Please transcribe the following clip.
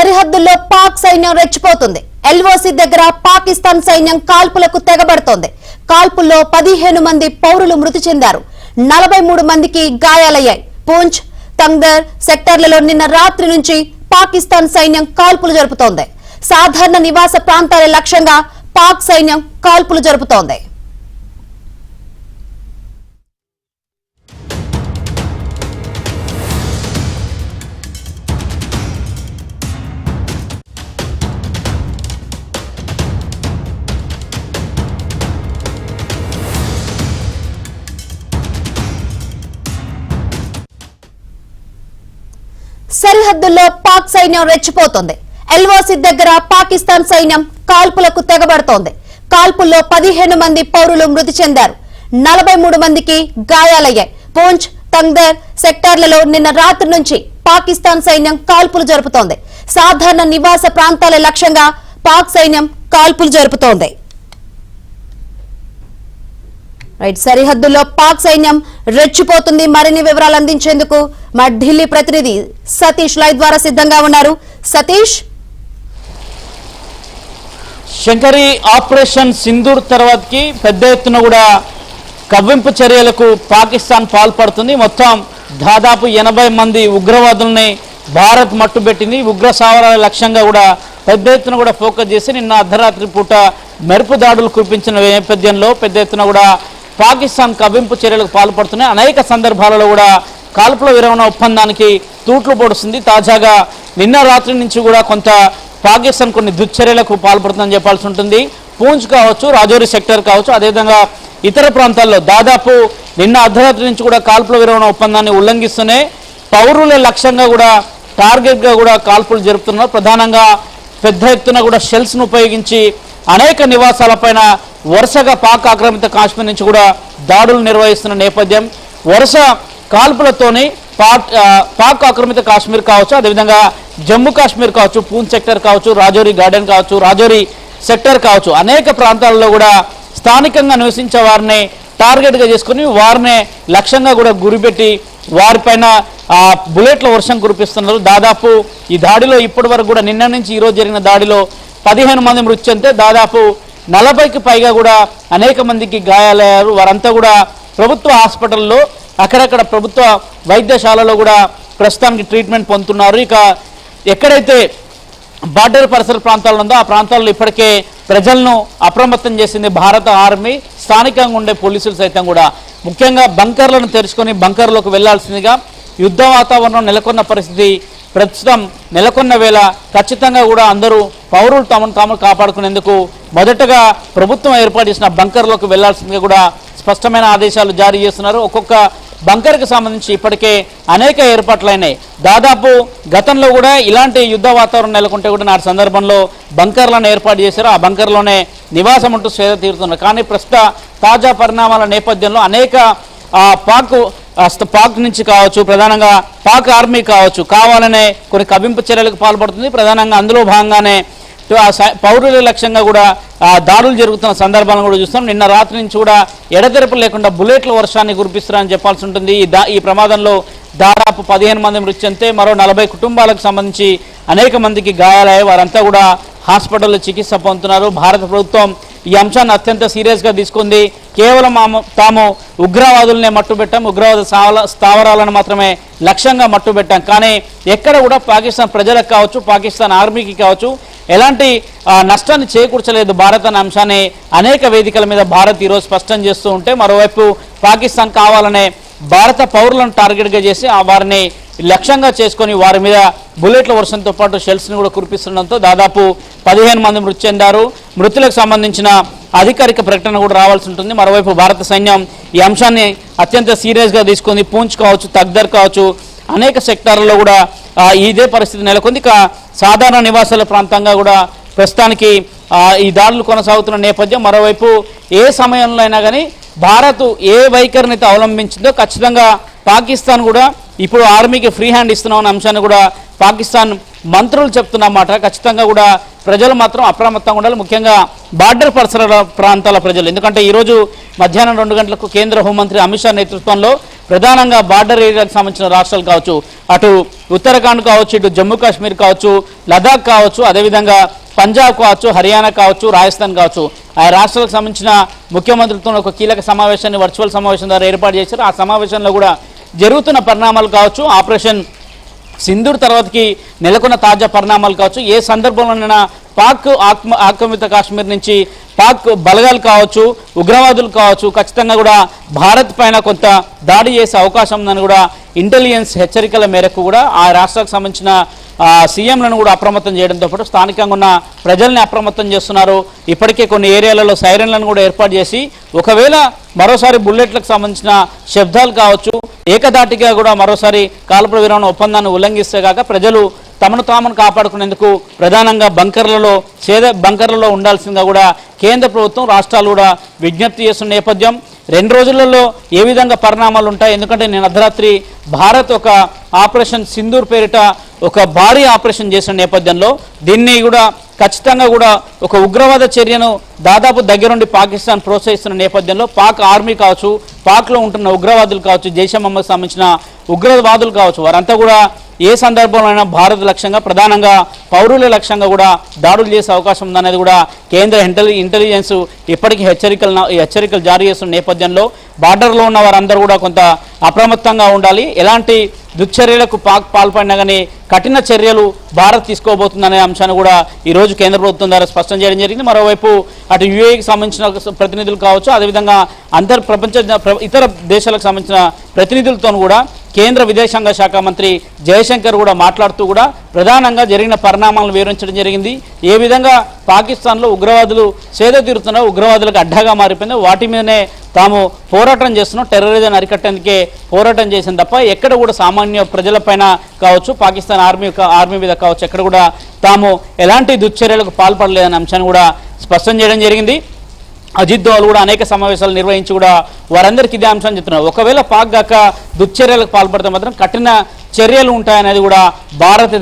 సరిహద్దుల్లో పాక్ సైన్యం రెచ్చిపోతుంది. ఎల్ఓసి దగ్గర పాకిస్తాన్ సైన్యం కాల్పులకు తెగబడుతోంది. కాల్పుల్లో 15 మంది పౌరులు మృతి చెందారు. 43 మందికి గాయాలయ్యాయి. పూంచ్, తంగ్దర్ సెక్టార్లలో నిన్న రాత్రి నుంచి పాకిస్తాన్ సైన్యం కాల్పులు జరుపుతోంది. సాధారణ నివాస ప్రాంతాల లక్ష్యంగా పాక్ సైన్యం కాల్పులు జరుపుతోంది. సరిహద్దుల్లో పాక్ సైన్యం రెచ్చిపోతోంది. ఎల్ఓసి దగ్గర పాకిస్తాన్ సైన్యం కాల్పులకు తెగబడుతోంది. కాల్పుల్లో 15 మంది పౌరులు మృతి చెందారు. 43 మందికి గాయాలయ్యాయి. పూంచ్, తంగ్దర్ సెక్టార్లలో నిన్న రాత్రి నుంచి పాకిస్తాన్ సైన్యం కాల్పులు జరుపుతోంది. సాధారణ నివాస ప్రాంతాల లక్ష్యంగా పాక్ సైన్యం కాల్పులు జరుపుతోంది. సరిహద్దుల్లో పాక్ సైన్యం రెచ్చిపోతుంది. మరిన్ని వివరాలు అందించేందుకు మా ఢిల్లీ ప్రతినిధి సతీష్ లైవ్ ద్వారా సిద్ధంగా ఉన్నారు. సతీష్, శంకరి, ఆపరేషన్ సింధూర్ తర్వాతకి పెద్ద ఎత్తున కూడా కవ్వింపు చర్యలకు పాకిస్తాన్ పాల్పడుతుంది. మొత్తం దాదాపు 80 మంది ఉగ్రవాదుల్ని భారత్ మట్టుబెట్టింది. ఉగ్ర సావరాల లక్ష్యంగా కూడా పెద్ద ఎత్తున కూడా ఫోకస్ చేసి నిన్న అర్ధరాత్రి పూట మెరుపు దాడులు కురిపించిన నేపథ్యంలో పెద్ద ఎత్తున కూడా పాకిస్తాన్ కవ్వింపు చర్యలకు పాల్పడుతున్నాయి. అనేక సందర్భాలలో కూడా కాల్పుల విరమణ ఒప్పందానికి తూట్లు పొడుస్తుంది. తాజాగా నిన్న రాత్రి నుంచి కూడా కొంత పాకిస్తాన్ కొన్ని దుశ్చర్యలకు పాల్పడుతుందని చెప్పాల్సి ఉంటుంది. పూంచ్ కావచ్చు, రాజౌరి సెక్టర్ కావచ్చు, అదేవిధంగా ఇతర ప్రాంతాల్లో దాదాపు నిన్న అర్ధరాత్రి నుంచి కూడా కాల్పుల విరమణ ఒప్పందాన్ని ఉల్లంఘిస్తూనే పౌరుల లక్ష్యంగా కూడా టార్గెట్గా కూడా కాల్పులు జరుపుతున్నారు. ప్రధానంగా పెద్ద ఎత్తున కూడా షెల్స్ను ఉపయోగించి అనేక నివాసాలపైన వరుసగా పాక్ ఆక్రమిత కాశ్మీర్ నుంచి కూడా దాడులు నిర్వహిస్తున్న నేపథ్యం. వరుస కాల్పులతోని పాక్ ఆక్రమిత కాశ్మీర్ కావచ్చు, అదేవిధంగా జమ్మూ కాశ్మీర్ కావచ్చు, పూంచ్ సెక్టర్ కావచ్చు, రాజౌరి గార్డెన్ కావచ్చు, రాజౌరి సెక్టర్ కావచ్చు, అనేక ప్రాంతాల్లో కూడా స్థానికంగా నివసించే వారిని టార్గెట్గా చేసుకుని వారిని లక్ష్యంగా కూడా గురిపెట్టి వారిపైన బుల్లెట్ల వర్షం కురిపిస్తున్నారు. దాదాపు ఈ దాడిలో ఇప్పటి వరకు కూడా నిన్న నుంచి ఈరోజు జరిగిన దాడిలో 15 మంది మృతి చెందితే దాదాపు 40కి పైగా కూడా అనేక మందికి గాయాలయ్యారు. వారంతా కూడా ప్రభుత్వ హాస్పిటల్లో, అక్కడక్కడ ప్రభుత్వ వైద్యశాలలో కూడా ప్రస్తుతానికి ట్రీట్మెంట్ పొందుతున్నారు. ఇక ఎక్కడైతే బార్డర్ పరిసర ప్రాంతాలు ఉందో ఆ ప్రాంతాల్లో ఇప్పటికే ప్రజలను అప్రమత్తం చేసింది భారత ఆర్మీ. స్థానికంగా ఉండే పోలీసులు సైతం కూడా ముఖ్యంగా బంకర్లను తెరుచుకొని బంకర్లోకి వెళ్లాల్సిందిగా యుద్ధ వాతావరణం నెలకొన్న పరిస్థితి ప్రస్తుతం నెలకొన్న వేళ ఖచ్చితంగా కూడా అందరూ పౌరులు తమను తాము కాపాడుకునేందుకు మొదటగా ప్రభుత్వం ఏర్పాటు చేసిన బంకర్లోకి వెళ్లాల్సిందిగా కూడా స్పష్టమైన ఆదేశాలు జారీ చేస్తున్నారు. ఒక్కొక్క బంకర్కి సంబంధించి ఇప్పటికే అనేక ఏర్పాట్లైనాయి. దాదాపు గతంలో కూడా ఇలాంటి యుద్ధ వాతావరణం నెలకొంటే కూడా నాటి సందర్భంలో బంకర్లను ఏర్పాటు చేశారు. ఆ బంకర్లోనే నివాసం ఉంటూ సేద తీరుతున్నారు. కానీ ప్రస్తుత తాజా పరిణామాల నేపథ్యంలో అనేక పాక్ నుంచి కావచ్చు, ప్రధానంగా పాక్ ఆర్మీ కావచ్చు, కావాలనే కొన్ని కవ్వింపు చర్యలకు పాల్పడుతుంది. ప్రధానంగా అందులో భాగంగానే పౌరుల లక్ష్యంగా కూడా దాడులు జరుగుతున్న సందర్భాలను కూడా చూస్తాం. నిన్న రాత్రి నుంచి కూడా ఎడతెరపు లేకుండా బుల్లెట్ల వర్షాన్ని కురిపిస్తారని చెప్పాల్సి ఉంటుంది. ఈ ప్రమాదంలో దాదాపు 15 మంది మృతి చెందితే మరో 40 కుటుంబాలకు సంబంధించి అనేక మందికి గాయాలయ్యాయి. వారంతా కూడా హాస్పిటల్లో చికిత్స పొందుతున్నారు. భారత ప్రభుత్వం ఈ అంశాన్ని అత్యంత సీరియస్గా తీసుకుంది. కేవలం తాము ఉగ్రవాదులనే మట్టుబెట్టాం, ఉగ్రవాద స్థావరాలను మాత్రమే లక్ష్యంగా మట్టుబెట్టాం. కానీ ఎక్కడ కూడా పాకిస్తాన్ ప్రజలకు కావచ్చు, పాకిస్తాన్ ఆర్మీకి కావచ్చు ఎలాంటి నష్టాన్ని చేకూర్చలేదు భారత్ అనే అంశాన్ని అనేక వేదికల మీద భారత్ ఈరోజు స్పష్టం చేస్తూ ఉంటే, మరోవైపు పాకిస్తాన్ కావాలనే భారత పౌరులను టార్గెట్గా చేసి వారిని లక్ష్యంగా చేసుకొని వారి మీద బుల్లెట్ల వర్షంతో పాటు షెల్స్ని కూడా కురిపిస్తుండడంతో దాదాపు 15 మంది మృతి చెందారు. మృతులకు సంబంధించిన అధికారిక ప్రకటన కూడా రావాల్సి ఉంటుంది. మరోవైపు భారత సైన్యం ఈ అంశాన్ని అత్యంత సీరియస్గా తీసుకుంది. పూంచ్ కావచ్చు, తగ్దర్ కావచ్చు, అనేక సెక్టార్లలో కూడా ఇదే పరిస్థితి నెలకొంది. ఇక సాధారణ నివాసాల ప్రాంతంగా కూడా ప్రస్తుతానికి ఈ దాడులు కొనసాగుతున్న నేపథ్యం. మరోవైపు ఏ సమయంలో అయినా కానీ భారత్ ఏ వైఖరిని అవలంబించిందో ఖచ్చితంగా పాకిస్తాన్ కూడా ఇప్పుడు ఆర్మీకి ఫ్రీ హ్యాండ్ ఇస్తున్నామన్న అంశాన్ని కూడా పాకిస్తాన్ మంత్రులు చెప్తున్నమాట. ఖచ్చితంగా కూడా ప్రజలు మాత్రం అప్రమత్తంగా ఉండాలి, ముఖ్యంగా బార్డర్ పరిసర ప్రాంతాల ప్రజలు. ఎందుకంటే ఈరోజు మధ్యాహ్నం 2 గంటలకు కేంద్ర హోంమంత్రి అమిత్ షా నేతృత్వంలో ప్రధానంగా బార్డర్ ఏరియాలకు సంబంధించిన రాష్ట్రాలు కావచ్చు, అటు ఉత్తరాఖండ్ కావచ్చు, ఇటు జమ్మూ కాశ్మీర్ కావచ్చు, లదాఖ్ కావచ్చు, అదేవిధంగా పంజాబ్ కావచ్చు, హర్యానా కావచ్చు, రాజస్థాన్ కావచ్చు, ఆ రాష్ట్రాలకు సంబంధించిన ముఖ్యమంత్రులతో ఒక కీలక సమావేశాన్ని వర్చువల్ సమావేశం ద్వారా ఏర్పాటు చేశారు. ఆ సమావేశంలో కూడా జరుగుతున్న పరిణామాలు కావచ్చు, ఆపరేషన్ సింధూర్ తర్వాతకి నెలకొన్న తాజా పరిణామాలు కావచ్చు, ఏ సందర్భంలోనైనా పాక్ ఆక్రమిత కాశ్మీర్ నుంచి పాక్ బలగాలు కావచ్చు, ఉగ్రవాదులు కావచ్చు, ఖచ్చితంగా కూడా భారత్ పైన కొంత దాడి చేసే అవకాశం ఉందని కూడా ఇంటెలిజెన్స్ హెచ్చరికల మేరకు కూడా ఆ రాష్ట్రాలకు సంబంధించిన సీఎంలను కూడా అప్రమత్తం చేయడంతో పాటు స్థానికంగా ఉన్న ప్రజల్ని అప్రమత్తం చేస్తున్నారు. ఇప్పటికే కొన్ని ఏరియాలలో సైరన్లను కూడా ఏర్పాటు చేసి ఒకవేళ మరోసారి బుల్లెట్లకు సంబంధించిన శబ్దాలు కావచ్చు, ఏకధాటిగా కూడా మరోసారి కాల్పుల విరమణ ఒప్పందాన్ని ఉల్లంఘిస్తే కాక ప్రజలు తమను తామును కాపాడుకునేందుకు ప్రధానంగా బంకర్లలో ఉండాల్సిందిగా కూడా కేంద్ర ప్రభుత్వం, రాష్ట్రాలు కూడా విజ్ఞప్తి చేస్తున్న నేపథ్యం. 2 రోజులలో ఏ విధంగా పరిణామాలు ఉంటాయి, ఎందుకంటే నేను అర్ధరాత్రి భారత్ ఒక ఆపరేషన్ సింధూర్ పేరిట ఒక భారీ ఆపరేషన్ చేసిన నేపథ్యంలో దీన్ని కూడా ఖచ్చితంగా కూడా ఒక ఉగ్రవాద చర్యను దాదాపు దగ్గరుండి పాకిస్తాన్ ప్రోత్సహిస్తున్న నేపథ్యంలో పాక్ ఆర్మీ కావచ్చు, పాక్లో ఉంటున్న ఉగ్రవాదులు కావచ్చు, జైషే మహమ్మద్ సంబంధించిన ఉగ్రవాదులు కావచ్చు, వారంతా కూడా ఏ సందర్భంలోనైనా భారత్ లక్ష్యంగా, ప్రధానంగా పౌరుల లక్ష్యంగా కూడా దాడులు చేసే అవకాశం ఉందనేది కూడా కేంద్ర ఇంటెలిజెన్స్ ఇప్పటికీ హెచ్చరికలు జారీ చేస్తున్న నేపథ్యంలో బార్డర్లో ఉన్న వారందరూ కూడా కొంత అప్రమత్తంగా ఉండాలి. ఎలాంటి దుశ్చర్యలకు పాక్ పాల్పడినా కానీ కఠిన చర్యలు భారత్ తీసుకోబోతుందనే అంశాన్ని కూడా ఈరోజు కేంద్ర ప్రభుత్వం ద్వారా స్పష్టం చేయడం జరిగింది. మరోవైపు అటు యుఏఈకి సంబంధించిన ప్రతినిధులు కావచ్చు, అదేవిధంగా ఇతర దేశాలకు సంబంధించిన ప్రతినిధులతో కూడా కేంద్ర విదేశాంగ శాఖ మంత్రి జయశంకర్ కూడా మాట్లాడుతూ కూడా ప్రధానంగా జరిగిన పరిణామాలను వివరించడం జరిగింది. ఏ విధంగా పాకిస్తాన్లో ఉగ్రవాదులు సేద తీరుతున్నా, ఉగ్రవాదులకు అడ్డాగా మారిపోయిందో వాటి మీదనే తాము పోరాటం చేస్తున్నాం, టెర్రరిజం అరికట్టేందుకే పోరాటం చేసిన తప్ప ఎక్కడ కూడా సామాన్య ప్రజలపైన కావచ్చు, పాకిస్తాన్ ఆర్మీ మీద కావచ్చు, ఎక్కడ కూడా తాము ఎలాంటి దుశ్చర్యలకు పాల్పడలేదనే అంశాన్ని కూడా స్పష్టం చేయడం జరిగింది. అజిత్ దోవల్ కూడా అనేక సమావేశాలు నిర్వహించి కూడా వారందరికీ ఇదే అంశాన్ని చెప్తున్నారు. ఒకవేళ పాక్ గాక దుశ్చర్యలకు పాల్పడితే మాత్రం కఠిన చర్యలు ఉంటాయనేది కూడా భారత్